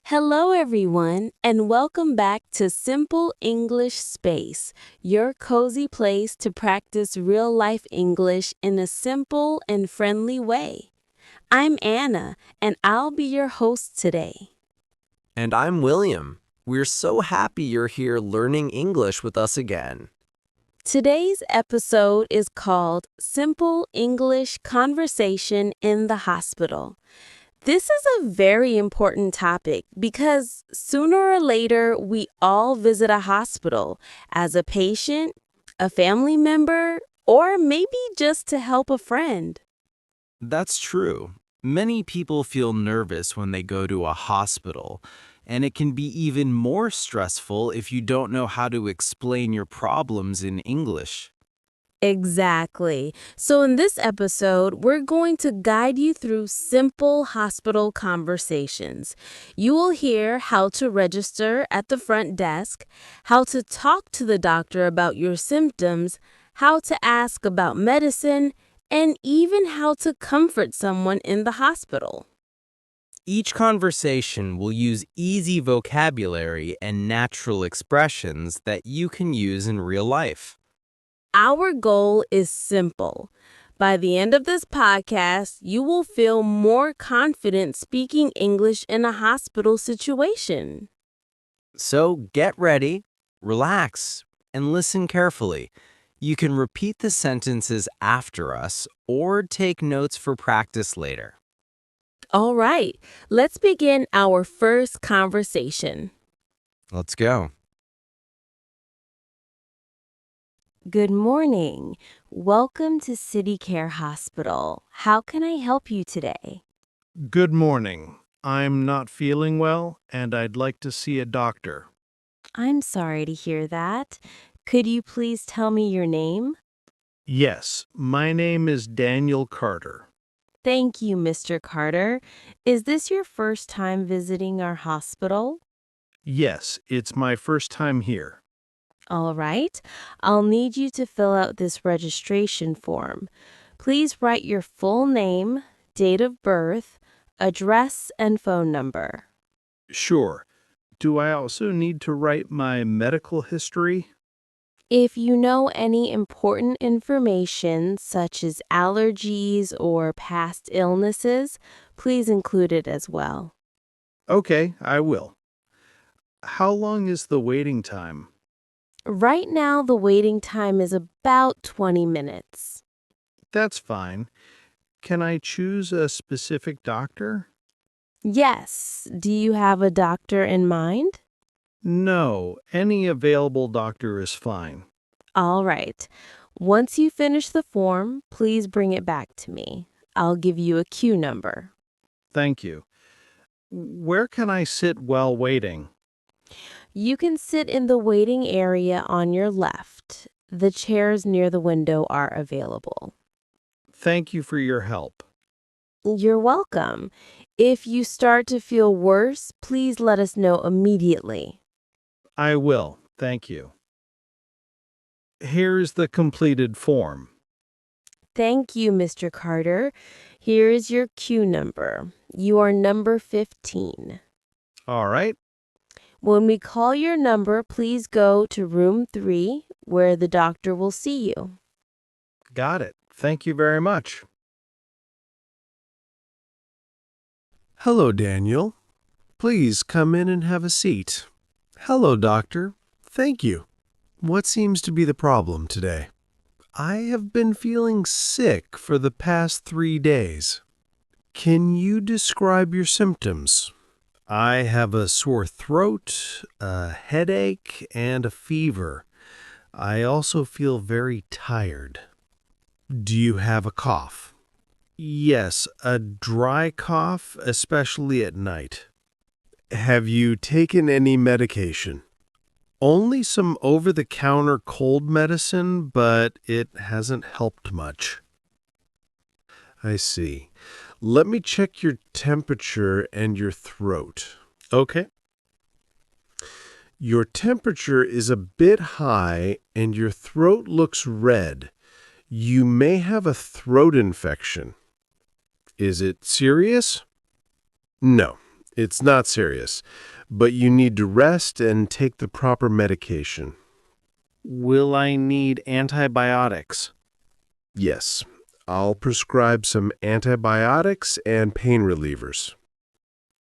Hello, everyone, and welcome back to Simple English Space, your cozy place to practice real life English in a simple and friendly way. I'm Anna, and I'll be your host today. And I'm William. We're so happy you're here learning English with us again. Today's episode is called Simple English Conversation in the Hospital. This is a very important topic because sooner or later we all visit a hospital as a patient, a family member, or maybe just to help a friend. That's true. Many people feel nervous when they go to a hospital, and it can be even more stressful if you don't know how to explain your problems in English. Exactly. So in this episode, we're going to guide you through simple hospital conversations. You will hear how to register at the front desk, how to talk to the doctor about your symptoms, how to ask about medicine, and even how to comfort someone in the hospital. Each conversation will use easy vocabulary and natural expressions that you can use in real life. Our goal is simple. By the end of this podcast, you will feel more confident speaking English in a hospital situation. So get ready, relax, and listen carefully. You can repeat the sentences after us or take notes for practice later. All right, let's begin our first conversation. Let's go. Good morning. Welcome to City Care Hospital. How can I help you today? Good morning. I'm not feeling well, and I'd like to see a doctor. I'm sorry to hear that. Could you please tell me your name? Yes, my name is Daniel Carter. Thank you, Mr. Carter. Is this your first time visiting our hospital? Yes, it's my first time here. All right. I'll need you to fill out this registration form. Please write your full name, date of birth, address, and phone number. Sure. Do I also need to write my medical history? If you know any important information, such as allergies or past illnesses, please include it as well. Okay, I will. How long is the waiting time? Right now, the waiting time is about 20 minutes. That's fine. Can I choose a specific doctor? Yes. Do you have a doctor in mind? No, any available doctor is fine. All right. Once you finish the form, please bring it back to me. I'll give you a queue number. Thank you. Where can I sit while waiting? You can sit in the waiting area on your left. The chairs near the window are available. Thank you for your help. You're welcome. If you start to feel worse, please let us know immediately. I will, thank you. Here's the completed form. Thank you, Mr. Carter. Here is your queue number. You are number 15. All right, When we call your number, please go to room 3, where the doctor will see you. got it. Thank you very much. Hello, Daniel. Please come in and have a seat. Hello, doctor. Thank you. What seems to be the problem today? I have been feeling sick for the past 3 days. Can you describe your symptoms? I have a sore throat, a headache, and a fever. I also feel very tired. Do you have a cough? Yes, a dry cough, especially at night. Have you taken any medication? Only some over-the-counter cold medicine, but it hasn't helped much. I see. Let me check your temperature and your throat. Okay. Your temperature is a bit high and your throat looks red. You may have a throat infection. Is it serious? No, It's not serious, but you need to rest and take the proper medication. Will I need antibiotics? Yes, I'll prescribe some antibiotics and pain relievers.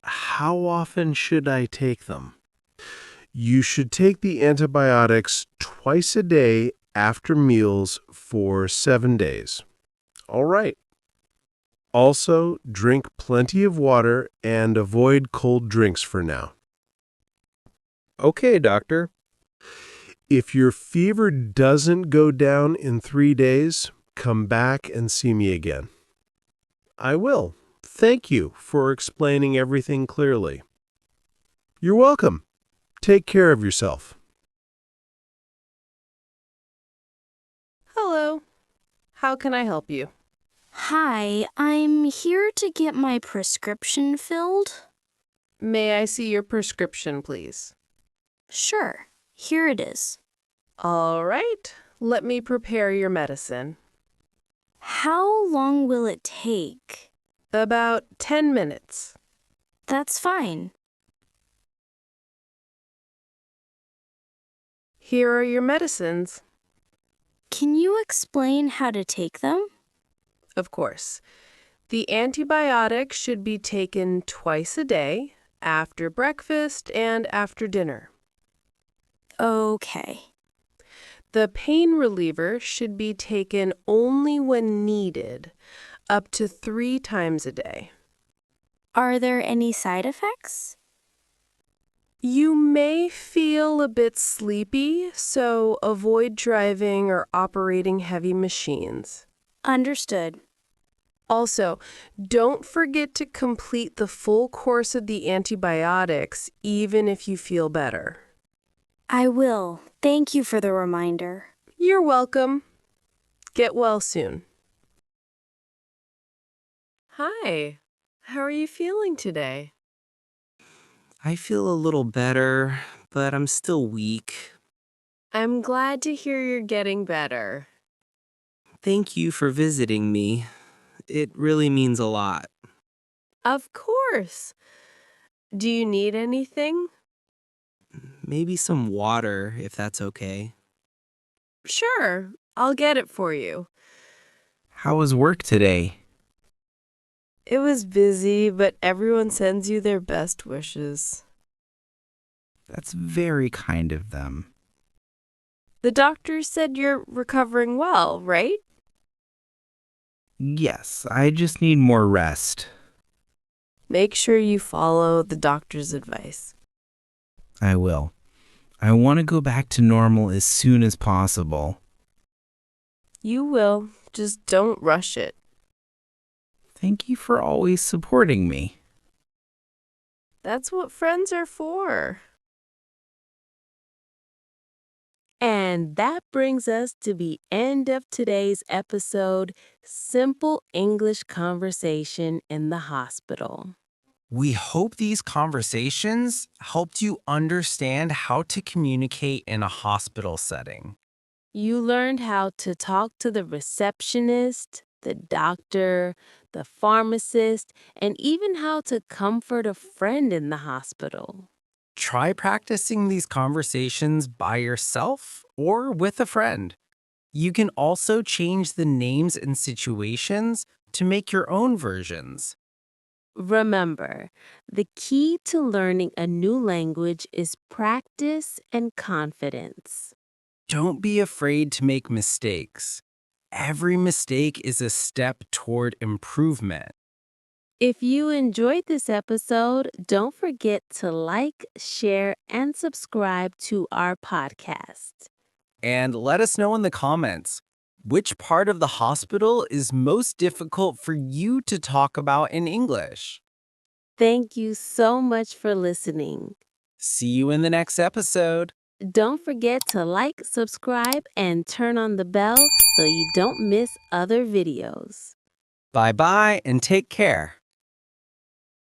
How often should I take them? You should take the antibiotics twice a day after meals for 7 days. All right. Also, drink plenty of water and avoid cold drinks for now. Okay, doctor. If your fever doesn't go down in 3 days, come back and see me again. I will. Thank you for explaining everything clearly. You're welcome. Take care of yourself. Hello. How can I help you? Hi, I'm here to get my prescription filled. May I see your prescription, please? Sure, here it is. All right. Let me prepare your medicine. How long will it take? About 10 minutes. That's fine. Here are your medicines. Can you explain how to take them? Of course. The antibiotic should be taken twice a day, after breakfast and after dinner. Okay. The pain reliever should be taken only when needed, up to 3 times a day. Are there any side effects? You may feel a bit sleepy, so avoid driving or operating heavy machines. Understood. Also, don't forget to complete the full course of the antibiotics, even if you feel better. I will. Thank you for the reminder. You're welcome. Get well soon. Hi. How are you feeling today? I feel a little better, but I'm still weak. I'm glad to hear you're getting better. Thank you for visiting me. It really means a lot. Of course. Do you need anything? Maybe some water, if that's okay. Sure, I'll get it for you. How was work today? It was busy, but everyone sends you their best wishes. That's very kind of them. The doctor said you're recovering well, right? Yes, I just need more rest. Make sure you follow the doctor's advice. I will. I want to go back to normal as soon as possible. You will. Just don't rush it. Thank you for always supporting me. That's what friends are for. And that brings us to the end of today's episode, Simple English Conversation in the Hospital. We hope these conversations helped you understand how to communicate in a hospital setting. You learned how to talk to the receptionist, the doctor, the pharmacist, and even how to comfort a friend in the hospital. Try practicing these conversations by yourself or with a friend. You can also change the names and situations to make your own versions. Remember, the key to learning a new language is practice and confidence. Don't be afraid to make mistakes. Every mistake is a step toward improvement. If you enjoyed this episode, don't forget to like, share, and subscribe to our podcast. And let us know in the comments, which part of the hospital is most difficult for you to talk about in English? Thank you so much for listening. See you in the next episode. Don't forget to like, subscribe, and turn on the bell so you don't miss other videos. Bye-bye and take care.